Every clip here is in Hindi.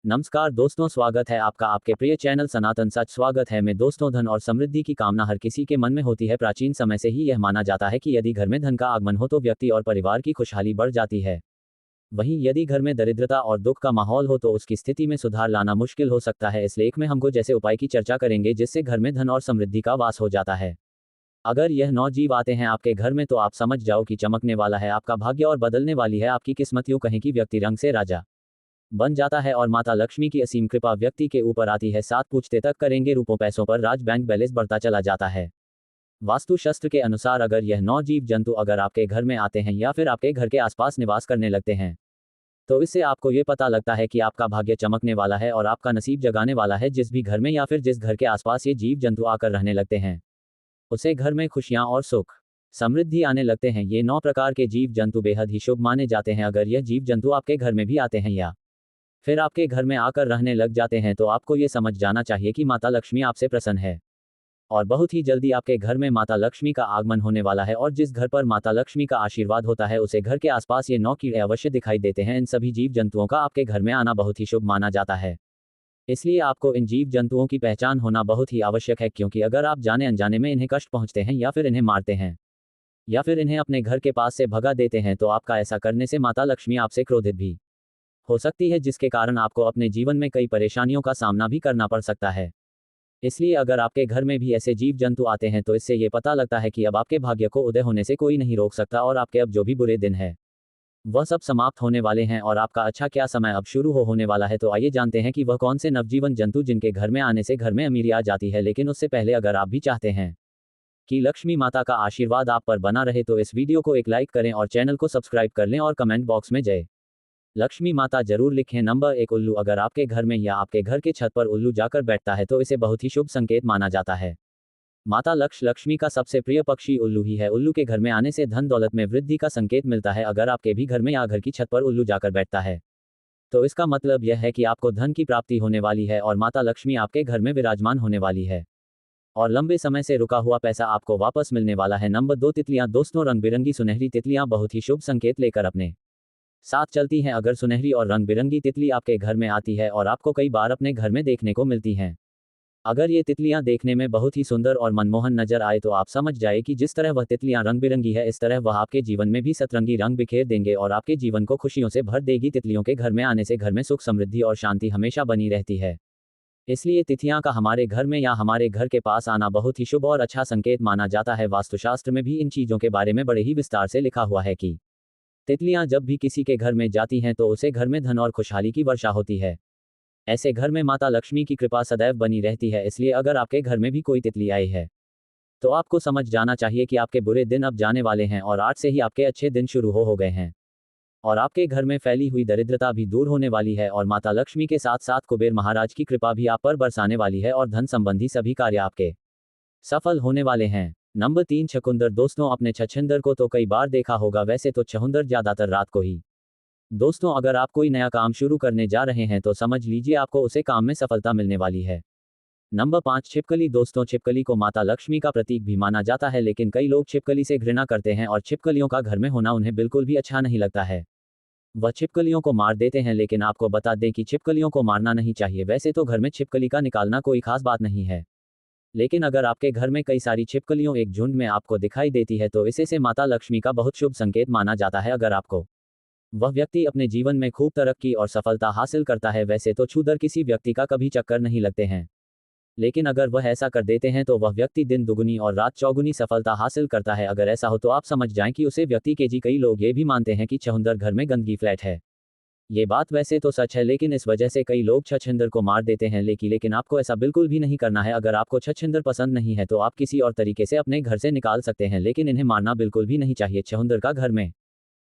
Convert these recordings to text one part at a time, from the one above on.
नमस्कार दोस्तों, स्वागत है आपका आपके प्रिय चैनल सनातन सच। स्वागत है में दोस्तों। धन और समृद्धि की कामना हर किसी के मन में होती है। प्राचीन समय से ही यह माना जाता है कि यदि घर में धन का आगमन हो तो व्यक्ति और परिवार की खुशहाली बढ़ जाती है। वहीं यदि घर में दरिद्रता और दुख का माहौल हो तो उसकी स्थिति में सुधार लाना मुश्किल हो सकता है। इस लेख में हमको जैसे उपाय की चर्चा करेंगे जिससे घर में धन और समृद्धि का वास हो जाता है। अगर यह 9 जीव आते हैं आपके घर में तो आप समझ जाओ कि चमकने वाला है आपका भाग्य और बदलने वाली है आपकी किस्मत। यूं कहें कि व्यक्ति रंग से राजा बन जाता है और माता लक्ष्मी की असीम कृपा व्यक्ति के ऊपर आती है। 7 पूछते तक करेंगे रूपों पैसों पर राज, बैंक बैलेंस बढ़ता चला जाता है। वास्तु शास्त्र के अनुसार अगर यह 9 जीव जंतु अगर आपके घर में आते हैं या फिर आपके घर के आसपास निवास करने लगते हैं तो इससे आपको ये पता लगता है कि आपका भाग्य चमकने वाला है और आपका नसीब जगाने वाला है। जिस भी घर में या फिर जिस घर के आसपास ये जीव जंतु आकर रहने लगते हैं उसे घर में खुशियां और सुख समृद्धि आने लगते हैं। ये 9 प्रकार के जीव जंतु बेहद ही शुभ माने जाते हैं। अगर यह जीव जंतु आपके घर में भी आते हैं या फिर आपके घर में आकर रहने लग जाते हैं तो आपको ये समझ जाना चाहिए कि माता लक्ष्मी आपसे प्रसन्न है और बहुत ही जल्दी आपके घर में माता लक्ष्मी का आगमन होने वाला है। और जिस घर पर माता लक्ष्मी का आशीर्वाद होता है उसे घर के आसपास ये 9 कीड़े अवश्य दिखाई देते हैं। इन सभी जीव जंतुओं का आपके घर में आना बहुत ही शुभ माना जाता है। इसलिए आपको इन जीव जंतुओं की पहचान होना बहुत ही आवश्यक है, क्योंकि अगर आप जाने अनजाने में इन्हें कष्ट पहुंचते हैं या फिर इन्हें मारते हैं या फिर इन्हें अपने घर के पास से भगा देते हैं तो आपका ऐसा करने से माता लक्ष्मी आपसे क्रोधित भी हो सकती है, जिसके कारण आपको अपने जीवन में कई परेशानियों का सामना भी करना पड़ सकता है। इसलिए अगर आपके घर में भी ऐसे जीव जंतु आते हैं तो इससे ये पता लगता है कि अब आपके भाग्य को उदय होने से कोई नहीं रोक सकता और आपके अब जो भी बुरे दिन है वह सब समाप्त होने वाले हैं और आपका अच्छा क्या समय अब शुरू होने वाला है। तो आइए जानते हैं कि वह कौन से नवजीवन जंतु जिनके घर में आने से घर में अमीरी आ जाती है। लेकिन उससे पहले अगर आप भी चाहते हैं कि लक्ष्मी माता का आशीर्वाद आप पर बना रहे तो इस वीडियो को एक लाइक करें और चैनल को सब्सक्राइब कर लें और कमेंट बॉक्स में जय लक्ष्मी माता जरूर लिखें। नंबर 1, उल्लू। अगर आपके घर में या आपके घर के छत पर उल्लू जाकर बैठता है तो इसे बहुत ही शुभ संकेत माना जाता है। माता लक्ष्मी का सबसे प्रिय पक्षी उल्लू ही है। उल्लू के घर में आने से धन दौलत में वृद्धि का संकेत मिलता है। अगर आपके भी घर में या घर की छत पर उल्लू जाकर बैठता है तो इसका मतलब यह है कि आपको धन की प्राप्ति होने वाली है और माता लक्ष्मी आपके घर में विराजमान होने वाली है और लंबे समय से रुका हुआ पैसा आपको वापस मिलने वाला है। नंबर 2, तितलियां। दोस्तों, रंग बिरंगी सुनहरी तितलियां बहुत ही शुभ संकेत लेकर अपने साथ चलती हैं। अगर सुनहरी और रंग बिरंगी तितली आपके घर में आती है और आपको कई बार अपने घर में देखने को मिलती हैं, अगर ये तितलियां देखने में बहुत ही सुंदर और मनमोहन नजर आए तो आप समझ जाए कि जिस तरह वह तितलियां रंग बिरंगी है इस तरह वह आपके जीवन में भी सतरंगी रंग बिखेर देंगे और आपके जीवन को खुशियों से भर देगी। तितलियों के घर में आने से घर में सुख समृद्धि और शांति हमेशा बनी रहती है। इसलिए तिथियां का हमारे घर में या हमारे घर के पास आना बहुत ही शुभ और अच्छा संकेत माना जाता है। वास्तुशास्त्र में भी इन चीजों के बारे में बड़े ही विस्तार से लिखा हुआ है कि तितलियां जब भी किसी के घर में जाती हैं तो उसे घर में धन और खुशहाली की वर्षा होती है। ऐसे घर में माता लक्ष्मी की कृपा सदैव बनी रहती है। इसलिए अगर आपके घर में भी कोई तितली आई है तो आपको समझ जाना चाहिए कि आपके बुरे दिन अब जाने वाले हैं और आज से ही आपके अच्छे दिन शुरू हो गए हैं और आपके घर में फैली हुई दरिद्रता भी दूर होने वाली है और माता लक्ष्मी के साथ साथ कुबेर महाराज की कृपा भी आप पर बरसाने वाली है और धन संबंधी सभी कार्य आपके सफल होने वाले हैं। नंबर 3, छछूंदर। दोस्तों, अपने छछूंदर को तो कई बार देखा होगा, वैसे तो छछूंदर ज्यादातर रात को ही। दोस्तों, अगर आप कोई नया काम शुरू करने जा रहे हैं तो समझ लीजिए आपको उसे काम में सफलता मिलने वाली है। नंबर 5, छिपकली। दोस्तों, छिपकली को माता लक्ष्मी का प्रतीक भी माना जाता है, लेकिन कई लोग छिपकली से घृणा करते हैं और छिपकलियों का घर में होना उन्हें बिल्कुल भी अच्छा नहीं लगता है। वह छिपकलियों को मार देते हैं, लेकिन आपको बता दें कि छिपकलियों को मारना नहीं चाहिए। वैसे तो घर में छिपकली का निकालना कोई खास बात नहीं है, लेकिन अगर आपके घर में कई सारी छिपकलियों एक झुंड में आपको दिखाई देती है तो इसे से माता लक्ष्मी का बहुत शुभ संकेत माना जाता है। अगर आपको वह व्यक्ति अपने जीवन में खूब तरक्की और सफलता हासिल करता है। वैसे तो छूदर किसी व्यक्ति का कभी चक्कर नहीं लगते हैं, लेकिन अगर वह ऐसा कर देते हैं तो वह व्यक्ति दिन दुगुनी और रात चौगुनी सफलता हासिल करता है। अगर ऐसा हो तो आप समझ जाएं कि उसे व्यक्ति के जी। कई लोग ये भी मानते हैं कि छछूंदर घर में गंदगी फ्लैट है। ये बात वैसे तो सच है, लेकिन इस वजह से कई लोग छछूंदर को मार देते हैं। लेकिन आपको ऐसा बिल्कुल भी नहीं करना है। अगर आपको छछूंदर पसंद नहीं है तो आप किसी और तरीके से अपने घर से निकाल सकते हैं, लेकिन इन्हें मारना बिल्कुल भी नहीं चाहिए। छछूंदर का घर में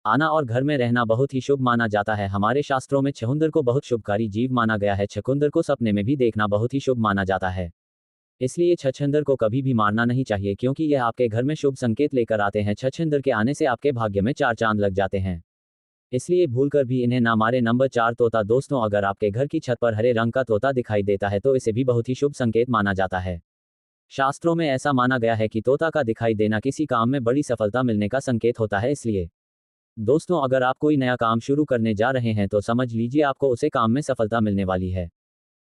आना और घर में रहना बहुत ही शुभ माना जाता है। हमारे शास्त्रों में छछूंदर को बहुत शुभकारी जीव माना गया है। छछूंदर को सपने में भी देखना बहुत ही शुभ माना जाता है। इसलिए छछूंदर को कभी भी मारना नहीं चाहिए, क्योंकि यह आपके घर में शुभ संकेत लेकर आते हैं। छछूंदर के आने से आपके भाग्य में 4 चांद लग जाते हैं, इसलिए भूलकर भी इन्हें ना मारे। नंबर 4, तोता। दोस्तों, अगर आपके घर की छत पर हरे रंग का तोता दिखाई देता है तो इसे भी बहुत ही शुभ संकेत माना जाता है। शास्त्रों में ऐसा माना गया है कि तोता का दिखाई देना किसी काम में बड़ी सफलता मिलने का संकेत होता है। इसलिए दोस्तों, अगर आप कोई नया काम शुरू करने जा रहे हैं तो समझ लीजिए आपको उसे काम में सफलता मिलने वाली है।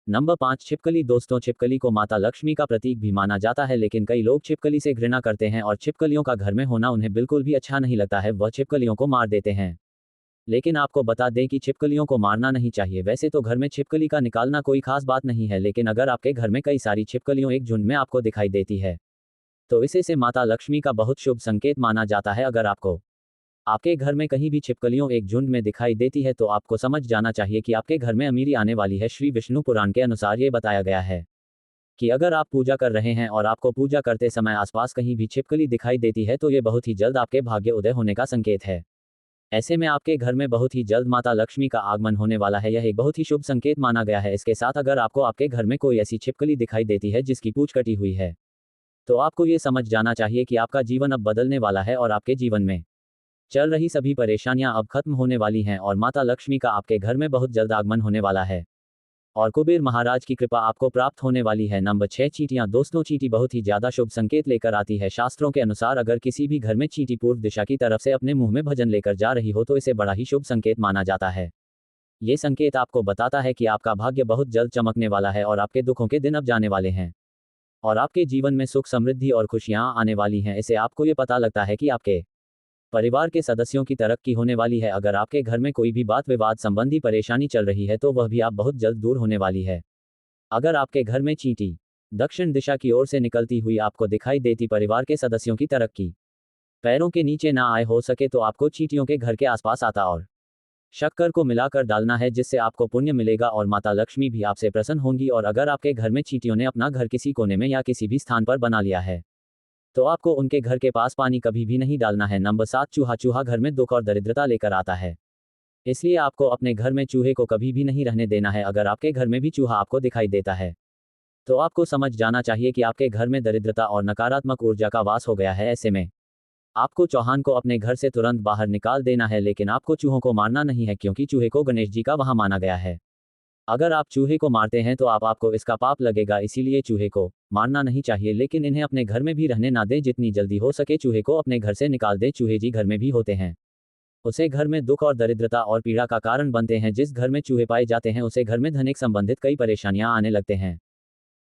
नंबर 5, छिपकली। दोस्तों, छिपकली को माता लक्ष्मी का प्रतीक भी माना जाता है, लेकिन कई लोग छिपकली से घृणा करते हैं और छिपकलियों का घर में होना उन्हें बिल्कुल भी अच्छा नहीं लगता है, वह छिपकलियों को मार देते हैं। लेकिन आपको बता दें कि छिपकलियों को मारना नहीं चाहिए। वैसे तो घर में छिपकली का निकालना कोई खास बात नहीं है, लेकिन अगर आपके घर में कई सारी छिपकलियों एक झुंड में आपको दिखाई देती है तो इसे से माता लक्ष्मी का बहुत शुभ संकेत माना जाता है। अगर आपको आपके घर में कहीं भी छिपकलियों एक झुंड में दिखाई देती है तो आपको समझ जाना चाहिए कि आपके घर में अमीरी आने वाली है। श्री विष्णु पुराण के अनुसार ये बताया गया है कि अगर आप पूजा कर रहे हैं और आपको पूजा करते समय आसपास कहीं भी छिपकली दिखाई देती है तो ये बहुत ही जल्द आपके भाग्य उदय होने का संकेत है। ऐसे में आपके घर में बहुत ही जल्द माता लक्ष्मी का आगमन होने वाला है। यह एक बहुत ही शुभ संकेत माना गया है। इसके साथ अगर आपको आपके घर में कोई ऐसी छिपकली दिखाई देती है जिसकी पूंछ कटी हुई है तो आपको ये समझ जाना चाहिए कि आपका जीवन अब बदलने वाला है और आपके जीवन में चल रही सभी परेशानियां अब खत्म होने वाली हैं और माता लक्ष्मी का आपके घर में बहुत जल्द आगमन होने वाला है और कुबेर महाराज की कृपा आपको प्राप्त होने वाली है। नंबर 6, चींटियां। दोस्तों, चींटी बहुत ही ज्यादा शुभ संकेत लेकर आती है। शास्त्रों के अनुसार अगर किसी भी घर में चींटी पूर्व दिशा की तरफ से अपने मुंह में भोजन लेकर जा रही हो तो इसे बड़ा ही शुभ संकेत माना जाता है। ये संकेत आपको बताता है कि आपका भाग्य बहुत जल्द चमकने वाला है और आपके दुखों के दिन अब जाने वाले हैं और आपके जीवन में सुख, समृद्धि और खुशियां आने वाली हैं। इससे आपको ये पता लगता है कि आपके परिवार के सदस्यों की तरक्की होने वाली है। अगर आपके घर में कोई भी बात विवाद संबंधी परेशानी चल रही है तो वह भी आप बहुत जल्द दूर होने वाली है। अगर आपके घर में चींटी दक्षिण दिशा की ओर से निकलती हुई आपको दिखाई देती परिवार के सदस्यों की तरक्की पैरों के नीचे ना आए, हो सके तो आपको चींटियों के घर के आसपास आटा और शक्कर को मिलाकर डालना है, जिससे आपको पुण्य मिलेगा और माता लक्ष्मी भी आपसे प्रसन्न होंगी। और अगर आपके घर में चींटियों ने अपना घर किसी कोने में या किसी भी स्थान पर बना लिया है तो आपको उनके घर के पास पानी कभी भी नहीं डालना है। नंबर 7, चूहा। चूहा घर में दुख और दरिद्रता लेकर आता है, इसलिए आपको अपने घर में चूहे को कभी भी नहीं रहने देना है। अगर आपके घर में भी चूहा आपको दिखाई देता है तो आपको समझ जाना चाहिए कि आपके घर में दरिद्रता और नकारात्मक ऊर्जा का वास हो गया है। ऐसे में आपको चौहान को अपने घर से तुरंत बाहर निकाल देना है, लेकिन आपको चूहों को मारना नहीं है क्योंकि चूहे को गणेश जी का वहां माना गया है। अगर आप चूहे को मारते हैं तो आपको इसका पाप लगेगा, इसीलिए चूहे को मारना नहीं चाहिए, लेकिन इन्हें अपने घर में भी रहने ना दें। जितनी जल्दी हो सके चूहे को अपने घर से निकाल दें। चूहे जी घर में भी होते हैं, उसे घर में दुख और दरिद्रता और पीड़ा का कारण बनते हैं। जिस घर में चूहे पाए जाते हैं उसे घर में धनिक संबंधित कई परेशानियां आने लगते हैं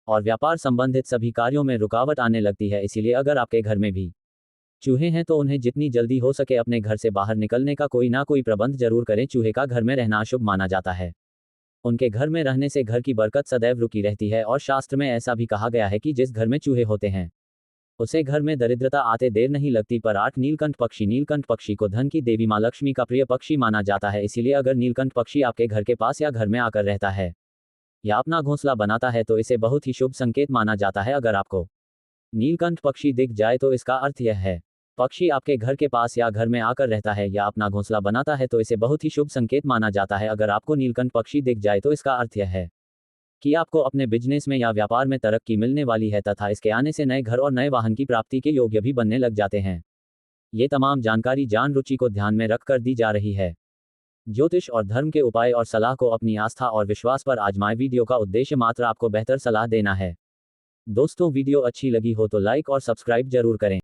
और व्यापार संबंधित सभी कार्यों में रुकावट आने लगती है। इसीलिए अगर आपके घर में भी चूहे हैं तो उन्हें जितनी जल्दी हो सके अपने घर से बाहर निकलने का कोई ना कोई प्रबंध जरूर करें। चूहे का घर में रहना अशुभ माना जाता है, उनके घर में रहने से घर की बरकत सदैव रुकी रहती है और शास्त्र में ऐसा भी कहा गया है कि जिस घर में चूहे होते हैं उसे घर में दरिद्रता आते देर नहीं लगती। पर 8, नीलकंठ पक्षी। नीलकंठ पक्षी को धन की देवी मां लक्ष्मी का प्रिय पक्षी माना जाता है, इसीलिए अगर नीलकंठ पक्षी आपके घर के पास या घर में आकर रहता है या अपना घोंसला बनाता है तो इसे बहुत ही शुभ संकेत माना जाता है। अगर आपको नीलकंठ पक्षी दिख जाए तो इसका अर्थ यह है पक्षी आपके घर के पास या घर में आकर रहता है या अपना घोंसला बनाता है तो इसे बहुत ही शुभ संकेत माना जाता है। अगर आपको नीलकंठ पक्षी दिख जाए तो इसका अर्थ यह है कि आपको अपने बिजनेस में या व्यापार में तरक्की मिलने वाली है तथा इसके आने से नए घर और नए वाहन की प्राप्ति के योग्य भी बनने लग जाते हैं। ये तमाम जानकारी जान रुचि को ध्यान में रखकर दी जा रही है। ज्योतिष और धर्म के उपाय और सलाह को अपनी आस्था और विश्वास पर आजमाएं। वीडियो का उद्देश्य मात्र आपको बेहतर सलाह देना है। दोस्तों, वीडियो अच्छी लगी हो तो लाइक और सब्सक्राइब जरूर करें।